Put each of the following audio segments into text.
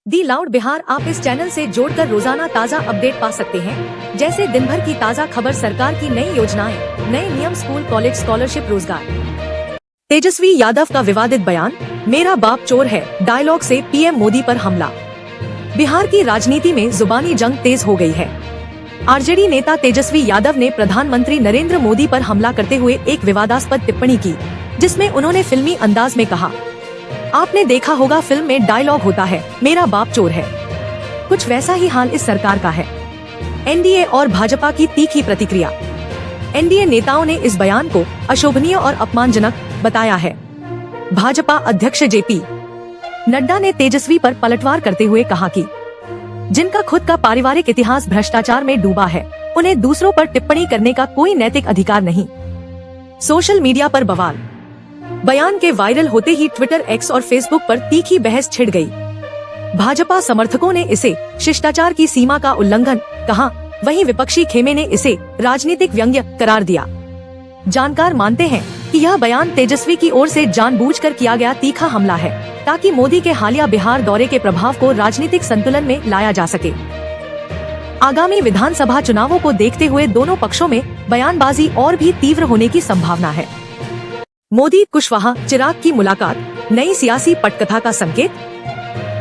दी loud Bihar आप इस channel से जोड़कर रोजाना ताज़ा अपडेट पा सकते हैं। जैसे दिन भर की ताज़ा खबर, सरकार की नई योजनाएं, नए नियम, स्कूल कॉलेज स्कॉलरशिप, रोजगार। तेजस्वी यादव का विवादित बयान, मेरा बाप चोर है डायलॉग से पीएम मोदी पर हमला। बिहार की राजनीति में जुबानी जंग तेज हो गई है। आरजेडी नेता तेजस्वी यादव ने प्रधानमंत्री नरेंद्र मोदी पर हमला करते हुए एक विवादास्पद टिप्पणी की, जिसमें उन्होंने फिल्मी अंदाज में कहा, आपने देखा होगा फिल्म में डायलॉग होता है, मेरा बाप चोर है। कुछ वैसा ही हाल इस सरकार का है। एनडीए और भाजपा की तीखी प्रतिक्रिया। एनडीए नेताओं ने इस बयान को अशोभनीय और अपमानजनक बताया है। भाजपा अध्यक्ष जेपी नड्डा ने तेजस्वी पर पलटवार करते हुए कहा कि जिनका खुद का पारिवारिक इतिहास भ्रष्टाचार में डूबा है, उन्हें दूसरों पर टिप्पणी करने का कोई नैतिक अधिकार नहीं। सोशल मीडिया पर बवाल। बयान के वायरल होते ही ट्विटर, एक्स और फेसबुक पर तीखी बहस छिड़ गई। भाजपा समर्थकों ने इसे शिष्टाचार की सीमा का उल्लंघन कहा, वहीं विपक्षी खेमे ने इसे राजनीतिक व्यंग्य करार दिया। जानकार मानते हैं कि यह बयान तेजस्वी की ओर से जानबूझकर किया गया तीखा हमला है, ताकि मोदी के हालिया बिहार दौरे के प्रभाव को राजनीतिक संतुलन में लाया जा सके। आगामी विधानसभा चुनावों को देखते हुए दोनों पक्षों में बयानबाजी और भी तीव्र होने की संभावना है। मोदी कुशवाहा चिराग की मुलाकात, नई सियासी पटकथा का संकेत।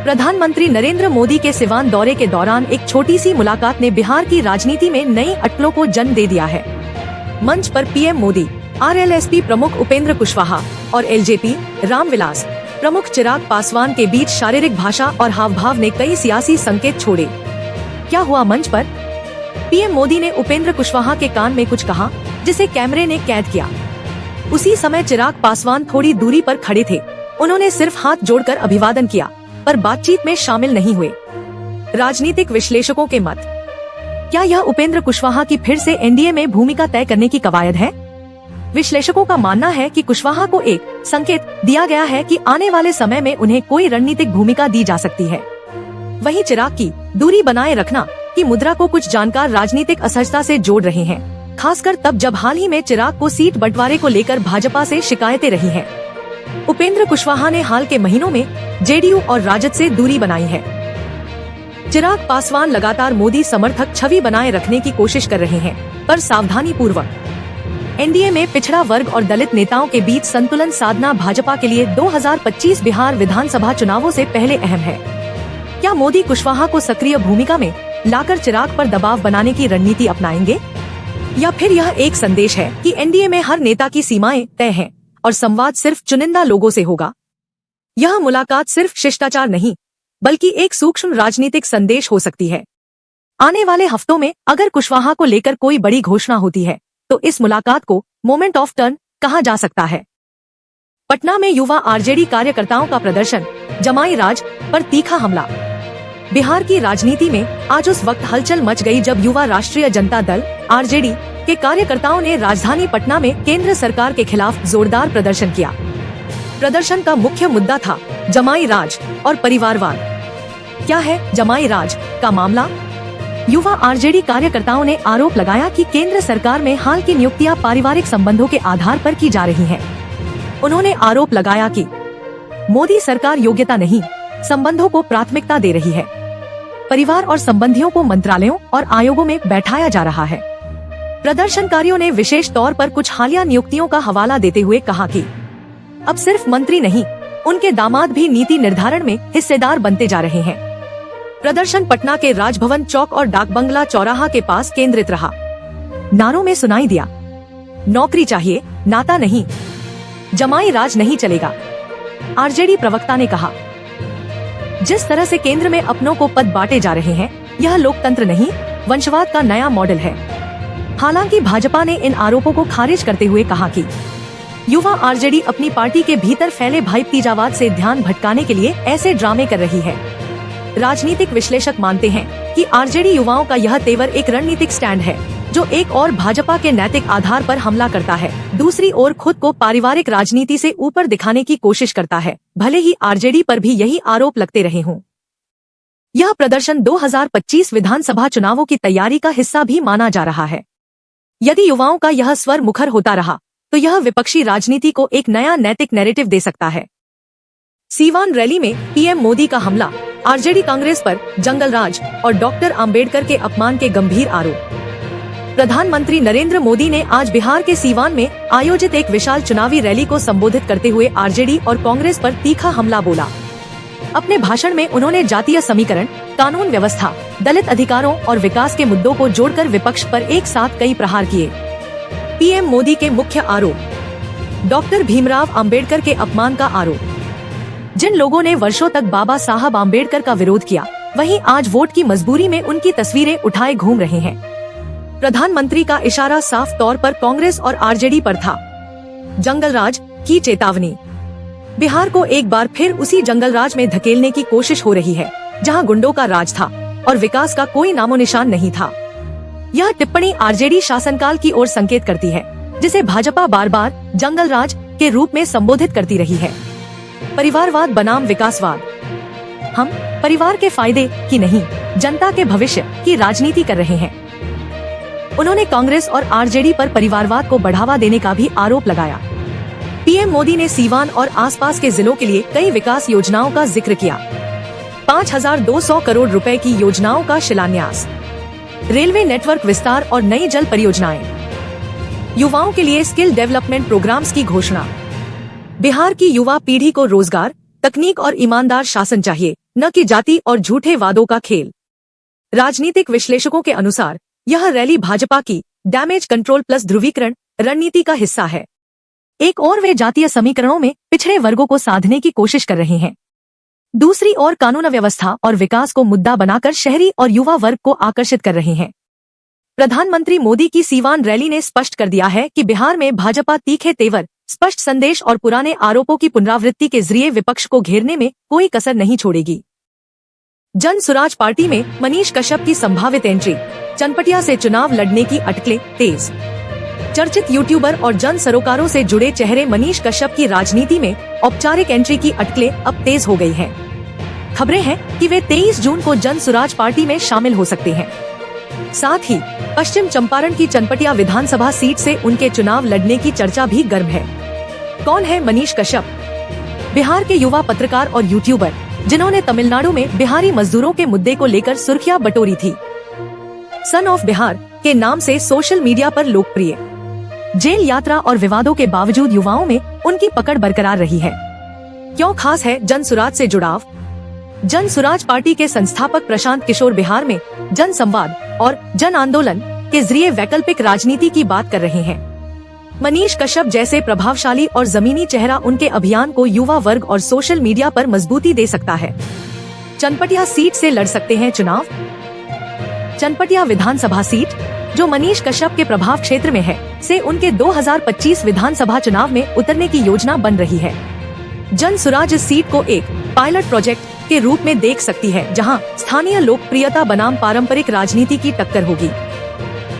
प्रधानमंत्री नरेंद्र मोदी के सिवान दौरे के दौरान एक छोटी सी मुलाकात ने बिहार की राजनीति में नई अटकलों को जन्म दे दिया है। मंच पर पीएम मोदी, आरएलएसपी प्रमुख उपेंद्र कुशवाहा और एलजेपी रामविलास प्रमुख चिराग पासवान के बीच शारीरिक भाषा और हावभाव ने कई सियासी संकेत छोड़े। क्या हुआ मंच पर? पीएम मोदी ने उपेंद्र कुशवाहा के कान में कुछ कहा, जिसे कैमरे ने कैद किया। उसी समय चिराग पासवान थोड़ी दूरी पर खड़े थे। उन्होंने सिर्फ हाथ जोड़कर अभिवादन किया, पर बातचीत में शामिल नहीं हुए। राजनीतिक विश्लेषकों के मत। क्या यह उपेंद्र कुशवाहा की फिर से एनडीए में भूमिका तय करने की कवायद है? विश्लेषकों का मानना है कि कुशवाहा को एक संकेत दिया गया है कि आने वाले समय में उन्हें कोई रणनीतिक भूमिका दी जा सकती है। वहीं चिराग की दूरी बनाए रखना की मुद्रा को कुछ जानकार राजनीतिक असहजता से जोड़ रहे हैं, खासकर तब जब हाल ही में चिराग को सीट बंटवारे को लेकर भाजपा से शिकायतें रही हैं। उपेंद्र कुशवाहा ने हाल के महीनों में जेडीयू और राजद से दूरी बनाई है। चिराग पासवान लगातार मोदी समर्थक छवि बनाए रखने की कोशिश कर रहे हैं, पर सावधानी पूर्वक। एनडीए में पिछड़ा वर्ग और दलित नेताओं के बीच संतुलन साधना भाजपा के लिए 2025 बिहार विधानसभा चुनावों से पहले अहम है। क्या मोदी कुशवाहा को सक्रिय भूमिका में लाकर चिराग पर दबाव बनाने की रणनीति अपनाएंगे, या फिर यह एक संदेश है कि एनडीए में हर नेता की सीमाएं तय हैं और संवाद सिर्फ चुनिंदा लोगों से होगा? यह मुलाकात सिर्फ शिष्टाचार नहीं, बल्कि एक सूक्ष्म राजनीतिक संदेश हो सकती है। आने वाले हफ्तों में अगर कुशवाहा को लेकर कोई बड़ी घोषणा होती है, तो इस मुलाकात को मोमेंट ऑफ टर्न कहा जा सकता है। पटना में युवा आरजेडी कार्यकर्ताओं का प्रदर्शन, जमाई राज पर तीखा हमला। बिहार की राजनीति में आज उस वक्त हलचल मच गई जब युवा राष्ट्रीय जनता दल आरजेडी के कार्यकर्ताओं ने राजधानी पटना में केंद्र सरकार के खिलाफ जोरदार प्रदर्शन किया। प्रदर्शन का मुख्य मुद्दा था जमाई राज और परिवारवाद। क्या है जमाई राज का मामला? युवा आरजेडी कार्यकर्ताओं ने आरोप लगाया कि केंद्र सरकार में हाल की नियुक्तियां पारिवारिक संबंधों के आधार पर की जा रही हैं। उन्होंने आरोप लगाया कि मोदी सरकार योग्यता नहीं, संबंधों को प्राथमिकता दे रही है। परिवार और संबंधियों को मंत्रालयों और आयोगों में बैठाया जा रहा है। प्रदर्शनकारियों ने विशेष तौर पर कुछ हालिया नियुक्तियों का हवाला देते हुए कहा कि अब सिर्फ मंत्री नहीं, उनके दामाद भी नीति निर्धारण में हिस्सेदार बनते जा रहे हैं। प्रदर्शन पटना के राजभवन चौक और डाक बंगला चौराहा के पास केंद्रित रहा। नारों में सुनाई दिया, नौकरी चाहिए, नाता नहीं, जमाई राज नहीं चलेगा। आरजेडी प्रवक्ता ने कहा, जिस तरह से केंद्र में अपनों को पद बांटे जा रहे हैं, यह लोकतंत्र नहीं, वंशवाद का नया मॉडल है। हालांकि भाजपा ने इन आरोपों को खारिज करते हुए कहा कि युवा आरजेडी अपनी पार्टी के भीतर फैले भाईतीजावाद से ध्यान भटकाने के लिए ऐसे ड्रामे कर रही है। राजनीतिक विश्लेषक मानते हैं कि आरजेडी युवाओं का यह तेवर एक रणनीतिक स्टैंड है, जो एक और भाजपा के नैतिक आधार पर हमला करता है, दूसरी ओर खुद को पारिवारिक राजनीति से ऊपर दिखाने की कोशिश करता है, भले ही आरजेडी पर भी यही आरोप लगते रहे हों। यह प्रदर्शन 2025 विधानसभा चुनावों की तैयारी का हिस्सा भी माना जा रहा है। यदि युवाओं का यह स्वर मुखर होता रहा, तो यह विपक्षी राजनीति को एक नया नैतिक नैरेटिव दे सकता है। सीवान रैली में पीएम मोदी का हमला, आरजेडी कांग्रेस पर जंगलराज और डॉक्टर आम्बेडकर के अपमान के गंभीर आरोप। प्रधानमंत्री नरेंद्र मोदी ने आज बिहार के सीवान में आयोजित एक विशाल चुनावी रैली को संबोधित करते हुए आरजेडी और कांग्रेस पर तीखा हमला बोला। अपने भाषण में उन्होंने जातीय समीकरण, कानून व्यवस्था, दलित अधिकारों और विकास के मुद्दों को जोड़कर विपक्ष पर एक साथ कई प्रहार किए। पीएम मोदी के मुख्य आरोप, डॉक्टर भीमराव अंबेडकर के अपमान का आरोप। जिन लोगों ने वर्षों तक बाबा साहब अंबेडकर का विरोध किया, वहीं आज वोट की मजबूरी में उनकी तस्वीरें उठाए घूम रहे हैं। प्रधानमंत्री का इशारा साफ तौर पर कांग्रेस और आरजेडी पर था। जंगलराज की चेतावनी। बिहार को एक बार फिर उसी जंगलराज में धकेलने की कोशिश हो रही है, जहां गुंडों का राज था और विकास का कोई नामो निशान नहीं था। यह टिप्पणी आरजेडी शासनकाल की ओर संकेत करती है, जिसे भाजपा बार बार जंगलराज के रूप में संबोधित करती रही है। परिवारवाद बनाम विकासवाद। हम परिवार के फायदे की नहीं, जनता के भविष्य की राजनीति कर रहे हैं। उन्होंने कांग्रेस और आरजेडी पर परिवारवाद को बढ़ावा देने का भी आरोप लगाया। पीएम मोदी ने सीवान और आसपास के जिलों के लिए कई विकास योजनाओं का जिक्र किया। 5200 करोड़ रुपए की योजनाओं का शिलान्यास, रेलवे नेटवर्क विस्तार और नई जल परियोजनाएं, युवाओं के लिए स्किल डेवलपमेंट प्रोग्राम्स की घोषणा। बिहार की युवा पीढ़ी को रोजगार, तकनीक और ईमानदार शासन चाहिए, न कि जाति और झूठे वादों का खेल। राजनीतिक विश्लेषकों के अनुसार यह रैली भाजपा की डैमेज कंट्रोल प्लस ध्रुवीकरण रणनीति का हिस्सा है। एक और वे जातीय समीकरणों में पिछड़े वर्गों को साधने की कोशिश कर रहे हैं। दूसरी ओर कानून व्यवस्था और विकास को मुद्दा बनाकर शहरी और युवा वर्ग को आकर्षित कर रहे हैं। प्रधानमंत्री मोदी की सीवान रैली ने स्पष्ट कर दिया है कि बिहार में भाजपा तीखे तेवर, स्पष्ट संदेश और पुराने आरोपों की पुनरावृत्ति के जरिए विपक्ष को घेरने में कोई कसर नहीं छोड़ेगी। जन सुराज पार्टी में मनीष कश्यप की संभावित एंट्री। चनपटिया से चुनाव लड़ने की अटकलें तेज। चर्चित यूट्यूबर और जन सरोकारों से जुड़े चेहरे मनीष कश्यप की राजनीति में औपचारिक एंट्री की अटकलें अब तेज हो गई हैं। खबरें हैं कि वे 23 जून को जन सुराज पार्टी में शामिल हो सकते हैं। साथ ही पश्चिम चंपारण की चनपटिया विधानसभा सीट से उनके चुनाव लड़ने की चर्चा भी गर्म है। कौन है मनीष कश्यप? बिहार के युवा पत्रकार और यूट्यूबर, जिन्होंने तमिलनाडु में बिहारी मजदूरों के मुद्दे को लेकर सुर्खियां बटोरी थी। सन ऑफ बिहार के नाम से सोशल मीडिया पर लोकप्रिय। जेल यात्रा और विवादों के बावजूद युवाओं में उनकी पकड़ बरकरार रही है। क्यों खास है जन सुराज से जुड़ाव? जन सुराज पार्टी के संस्थापक प्रशांत किशोर बिहार में जन संवाद और जन आंदोलन के जरिए वैकल्पिक राजनीति की बात कर रहे हैं। मनीष कश्यप जैसे प्रभावशाली और जमीनी चेहरा उनके अभियान को युवा वर्ग और सोशल मीडिया पर मजबूती दे सकता है। चनपटिया सीट से लड़ सकते हैं चुनाव। चनपटिया विधानसभा सीट, जो मनीष कश्यप के प्रभाव क्षेत्र में है, से उनके 2025 विधानसभा चुनाव में उतरने की योजना बन रही है। जन सुराज इस सीट को एक पायलट प्रोजेक्ट के रूप में देख सकती है, जहां स्थानीय लोकप्रियता बनाम पारंपरिक राजनीति की टक्कर होगी।